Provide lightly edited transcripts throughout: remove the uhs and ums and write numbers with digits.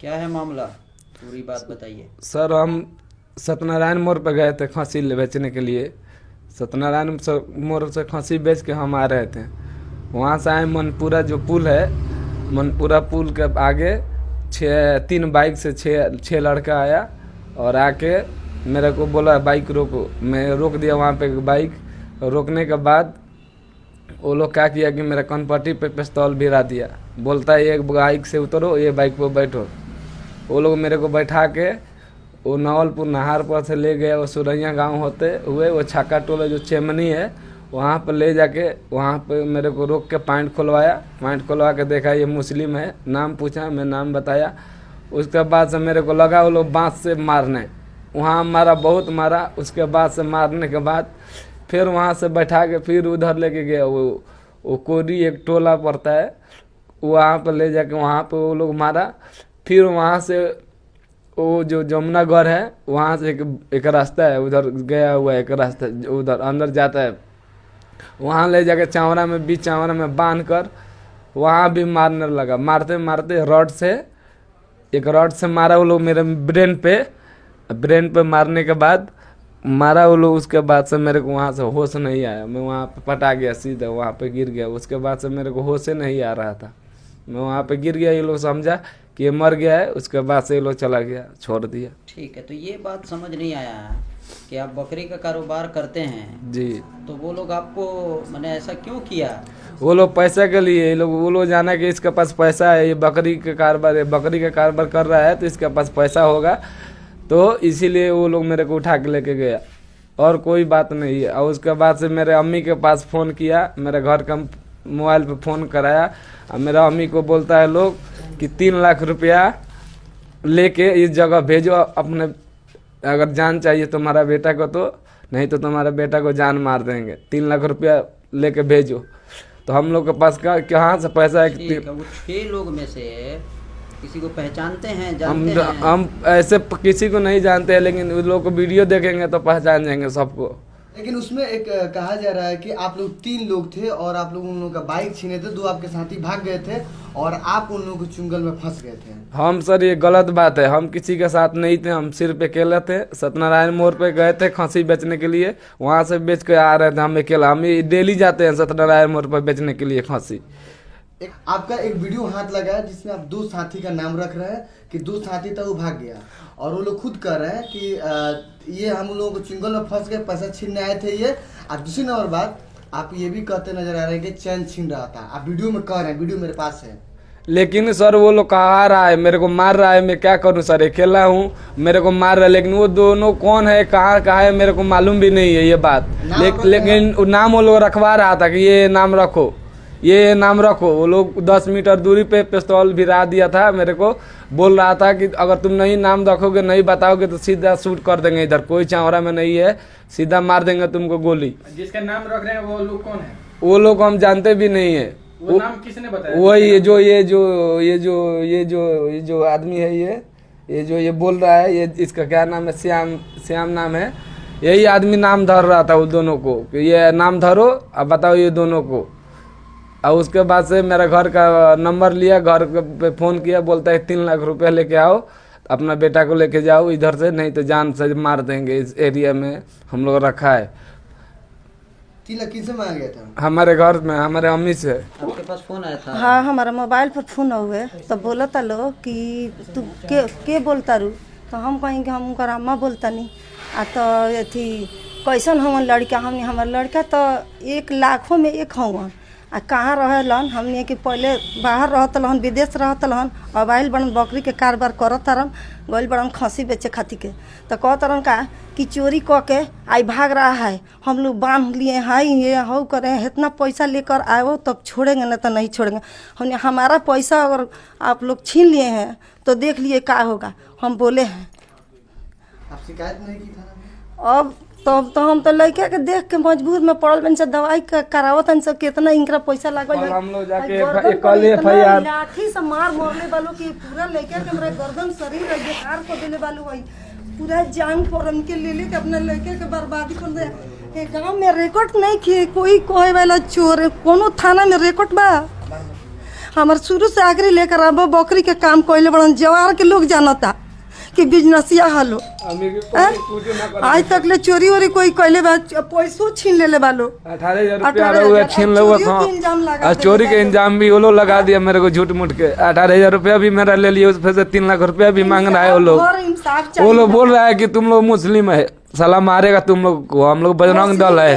क्या है मामला, पूरी बात बताइए। सर हम सत्यनारायण मोड़ पर गए थे खस्सी बेचने के लिए। सत्यनारायण मोड़ से खस्सी बेच के हम आ रहे थे। वहाँ से आए मनपुरा जो पुल है, मनपुरा पुल के आगे 3 बाइक से छः लड़का आया और आके मेरे को बोला बाइक रोको। मैं रोक दिया वहाँ पे बाइक। रोकने के बाद वो लोग क्या किया कि मेरा कनपट्टी पे पिस्तौल भिरा दिया। बोलता है ये बाइक से उतरो, ये बाइक पर बैठो। वो लोग मेरे को बैठा के वो नवलपुर नहार पर से ले गए। वो सुरैया गांव होते हुए वो छाका टोला जो चेमनी है वहाँ पर ले जाके वहाँ पे मेरे को रोक के पैंट खुलवाया। पैंट खुलवा के देखा ये मुस्लिम है, नाम पूछा, मैं नाम बताया। उसके बाद से मेरे को लगा वो लोग बाँस से मारने, वहाँ मारा, बहुत मारा। उसके बाद से मारने के बाद फिर वहाँ से बैठा के फिर उधर लेके गया। वो कोरी एक टोला पड़ता है, वहाँ पर ले जाके वहाँ पे वो लोग मारा। फिर वहाँ से वो जो जमुनागढ़ है वहाँ से एक रास्ता है, उधर गया हुआ है एक रास्ता, उधर अंदर जाता है। वहाँ ले जाके चावड़ा में, बीच चावड़ा में बांध कर वहाँ भी मारने लगा। मारते मारते एक रॉड से मारा वो लोग मेरे ब्रेन पे मारने के बाद मारा वो लोग। उसके बाद से मेरे को वहाँ से होश नहीं आया। मैं वहाँ पे पटा गया, सीधा वहाँ पे गिर गया। उसके बाद से मेरे को होश नहीं आ रहा था। मैं वहाँ पे गिर गया, ये लोग समझा कि ये मर गया है। उसके बाद से ये लोग चला गया, छोड़ दिया। ठीक है, तो ये बात समझ नहीं आया है कि आप बकरी का कारोबार करते हैं जी। तो वो लोग आपको मैंने ऐसा क्यों किया? वो लोग पैसा के लिए, वो लोग जाना कि इसके पास पैसा है, ये बकरी का कारोबार है, बकरी का कारोबार कर रहा है तो इसके पास पैसा होगा, तो इसीलिए वो लोग मेरे को उठा के लेके गया, और कोई बात नहीं है। और उसके बाद से मेरे अम्मी के पास फ़ोन किया, मेरे घर का मोबाइल पे फ़ोन कराया। और मेरा अम्मी को बोलता है लोग कि 3 लाख रुपया लेके इस जगह भेजो अपने, अगर जान चाहिए तुम्हारा बेटा को तो, नहीं तो तुम्हारा बेटा को जान मार देंगे। 3 लाख रुपया लेके भेजो। तो हम लोग के पास कहाँ से पैसा है? ठीक है, वो 6 लोग में से किसी को पहचानते हैं, जानते हैं? हम ऐसे किसी को नहीं जानते हैं, लेकिन उन लोग को वीडियो देखेंगे तो पहचान जाएंगे सबको। लेकिन उसमें एक कहा जा रहा है कि आप लोग 3 लोग थे और आप लोग उन लोगों का बाइक छीने थे, 2 आपके साथी भाग गए थे और आप उन लोगों को चुंगल में फंस गए थे। हम सर ये गलत बात है, हम किसी के साथ नहीं थे, हम सिर्फ अकेले थे। सत्यनारायण मोड़ पे गए थे खस्सी बेचने के लिए, वहाँ से बेच के आ रहे थे हम अकेला। हम डेली जाते हैं सत्यनारायण मोड़ पर बेचने के लिए खस्सी। आपका एक वीडियो हाथ लगा है जिसमें आप 2 साथी का नाम रख रहे हैं कि 2 साथी था वो भाग गया, और वो लोग खुद कह रहे हैं कि ये हम लोगों को चुंगल में फंस गए, पैसा छीनने आए थे ये। और दूसरी नंबर बात, आप ये भी कहते नजर आ रहे हैं कि चैन छीन रहा था, आप वीडियो में कह रहे हैं, वीडियो मेरे पास है। लेकिन सर वो लोग कहा रहा है, मेरे को मार रहा है, मैं क्या करूं सर, अकेला हूं, मेरे को मार रहा है। लेकिन वो दोनों कौन है, कहाँ है, मेरे को मालूम भी नहीं है ये बात। लेकिन नाम वो लोग रखवा रहा था कि ये नाम रखो, ये नाम रखो। वो लोग 10 मीटर दूरी पे पिस्तौल भिरा दिया था, मेरे को बोल रहा था कि अगर तुम नहीं नाम रखोगे, नहीं बताओगे तो सीधा शूट कर देंगे। इधर कोई चावड़ा में नहीं है, सीधा मार देंगे तुमको गोली। जिसका नाम रख रहे हैं वो लोग कौन है? वो लोग हम जानते भी नहीं है। वो नाम किसने बताया? वही ये जो आदमी है, ये बोल रहा है, ये इसका क्या नाम है, श्याम नाम है। यही आदमी नाम धर रहा था उन दोनों को कि ये नाम धरो, अब बताओ ये दोनों को। और उसके बाद से मेरा घर का नंबर लिया, घर पे फ़ोन किया, बोलता है 3 लाख रुपया लेके आओ, अपना बेटा को लेके जाओ इधर से, नहीं तो जान से मार देंगे। इस एरिया में हम लोग रखा है। 3 लाख किससे मांगा गया था? हमारे घर में, हमारे अम्मी से। आपके पास फोन आया था? हाँ, हमारा मोबाइल पर फोन हुए तो बोला था लोग कि तू के बोलता रू, तो हम कहीं कि हम उनका अम्मा बोलता नहीं। तो थी कैसन हम लड़का, हमने हमारे लड़का तो 1 लाखों में 1 हवन। आ कहाँ रहलन, हमने कि पहले बाहर रहत रहन, विदेश रहत रहन, अब आइल बड़न बकरी के कारोबार करत रहन, गइल बड़न खस्सी बेचे खातिर के। तो कहत रहन का कि चोरी क के आई भाग रहा है, हम लोग बांध लिए हैं, ये हो करें, इतना पैसा लेकर आओ तब छोड़ेंगे, नहीं तो नहीं छोड़ेंगे। हमने हमारा पैसा अगर आप लोग छीन लिए हैं तो देख लिए क्या होगा, हम बोले हैं। आप शिकायत नहीं की था? अब तब तो हम तो लड़के के देख के मजबूर में पड़ल बन से दवाई करावत हन सब, कितना इनका पैसा लागल है। हम लोग जाके कल FIR लाठी से मार मोरले वालों की पूरा लड़के के मेरा गर्दन शरीर है बेकार को देले वालों भाई, पूरा जान पर इनके ले के अपने लड़के के बर्बादी कर दे। के गांव में रिकॉर्ड नहीं किए, कोई कोई वाला चोर कोनो थाना में रिकॉर्ड बा? हमार शुरू से आखिरी लेकर अब बकरी के काम कोइले बड़न जवार के लोग जानता कि बिजनेसिया हलो आज तक ले चोरी वोरी कोई कोइले बा पैसो छीन लेले बा लोग 18,000 रुपया रहुआ छीन लो था और चोरी के इंजाम भी वो लोग लगा दिया मेरे को झूठ मूठ के 18,000 रुपया भी मेरा ले लिए, उस पे से 3 लाख रुपया भी मांग रहा है वो लोग। वो लोग बोल रहा है कि तुम लोग मुस्लिम है, साला मारेगा तुम लोग को, हम लोग बजरंग दल है,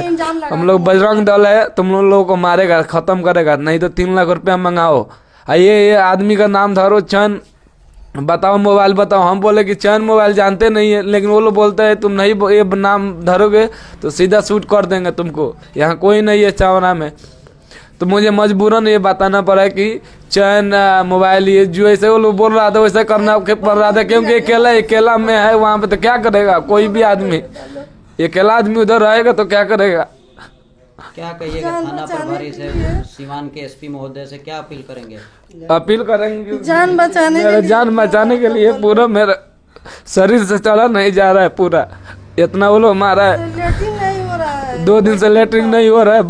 हम लोग बजरंग दल है, तुम लोगों को मारेगा, खत्म करेगा, नहीं तो 3 लाख रुपया मंगाओ। ये आदमी का नाम धरो चंद, बताओ मोबाइल बताओ। हम बोले कि चंद मोबाइल जानते नहीं है, लेकिन वो लोग बोलते हैं तुम नहीं ये नाम धरोगे तो सीधा शूट कर देंगे तुमको, यहाँ कोई नहीं है चावना में। तो मुझे मजबूरन ये बताना पड़ा कि चैन मोबाइल ये जो ऐसे वो लोग बोल रहा था वैसे करना पड़ रहा था, क्योंकि अकेला में है वहाँ पे, तो क्या करेगा कोई भी आदमी, अकेला आदमी उधर रहेगा तो क्या करेगा। क्या कहिएगा थाना प्रभारी से, सीवान के एसपी महोदय से क्या अपील करेंगे? अपील करेंगे जान बचाने मेरा जान बचाने के लिए, पूरा मेरा शरीर से चला नहीं जा रहा है, पूरा इतना वो लोग मारा है, लेटिंग नहीं हो रहा है, 2 दिन से लेटरिन नहीं हो रहा है,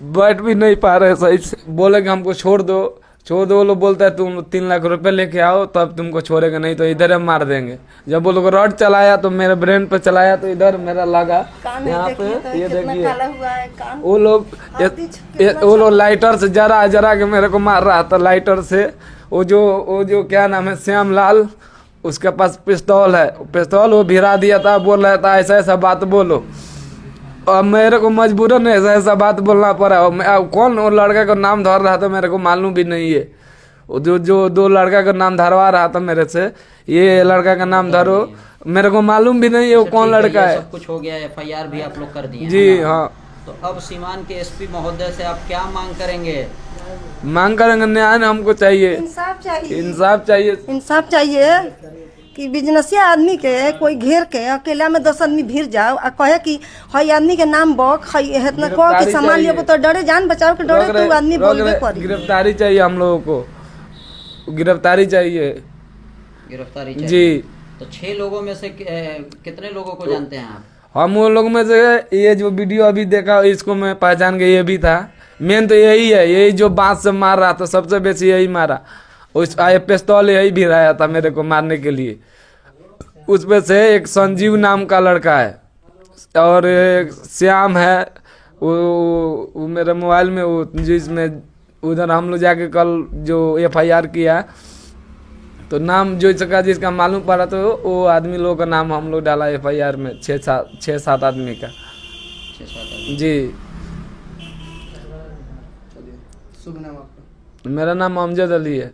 बैठ भी नहीं पा रहे सही से। बोले कि हमको छोड़ दो। वो लोग बोलता है तुम 3 लाख रुपए लेके आओ तब तुमको छोड़ेगा, नहीं तो इधर हम मार देंगे। जब वो लोग रॉड चलाया तो मेरे ब्रेन पे चलाया तो इधर मेरा लगा यहाँ पे, ये देखिए वो लोग लाइटर से जरा के मेरे को मार रहा था, लाइटर से। वो जो क्या नाम है श्याम लाल, उसके पास पिस्तौल है, पिस्तौल वो भिरा दिया था, बोल रहा था ऐसा बात बोलो। अब मेरे को मजबूरन ऐसा बात बोलना पड़ा। कौन वो लड़का का नाम धर रहा था मेरे को मालूम भी नहीं है, जो 2 लड़का का नाम धरवा रहा था मेरे से, ये लड़का का नाम धरो, मेरे को मालूम भी नहीं है वो कौन लड़का है। सब कुछ हो गया, FIR भी आप लोग कर दिए जी हाँ। तो अब सीवान के एसपी महोदय से आप क्या मांग करेंगे? मांग करेंगे न्याय हमको चाहिए, इंसाफ चाहिए, इंसाफ चाहिए कि बिजनेसिया आदमी के कोई घेर के अकेला में 10 आदमी भीड़ जाओ और कहे कि हई आदमी के नाम बक हई इतना कह के सामान लियो तो डरे, जान बचाओ के डरे तो आदमी बोलबे करी। गिरफ्तारी चाहिए हम लोगों को, गिरफ्तारी चाहिए जी। तो 6 लोगों में से कितने लोगों को जानते हैं आप? हम उन लोग में से ये जो वीडियो अभी देखा इसको मैं पहचान के, ये भी था मेन तो यही है, यही जो बांस से मार रहा था सबसे बेसी यही मारा, उस पिस्तौल यही भी रहा था मेरे को मारने के लिए। उसमें से एक संजीव नाम का लड़का है और एक श्याम है, वो मेरे मोबाइल में वो जिसमें उधर हम लोग जाके कल जो FIR किया तो नाम जो जिसका मालूम पड़ा तो वो आदमी लोगों का नाम हम लोग डाला FIR में, 6-7 आदमी का। 6-7 आदमी। जी। शुभ नाम आपका? मेरा नाम अमजद अली है।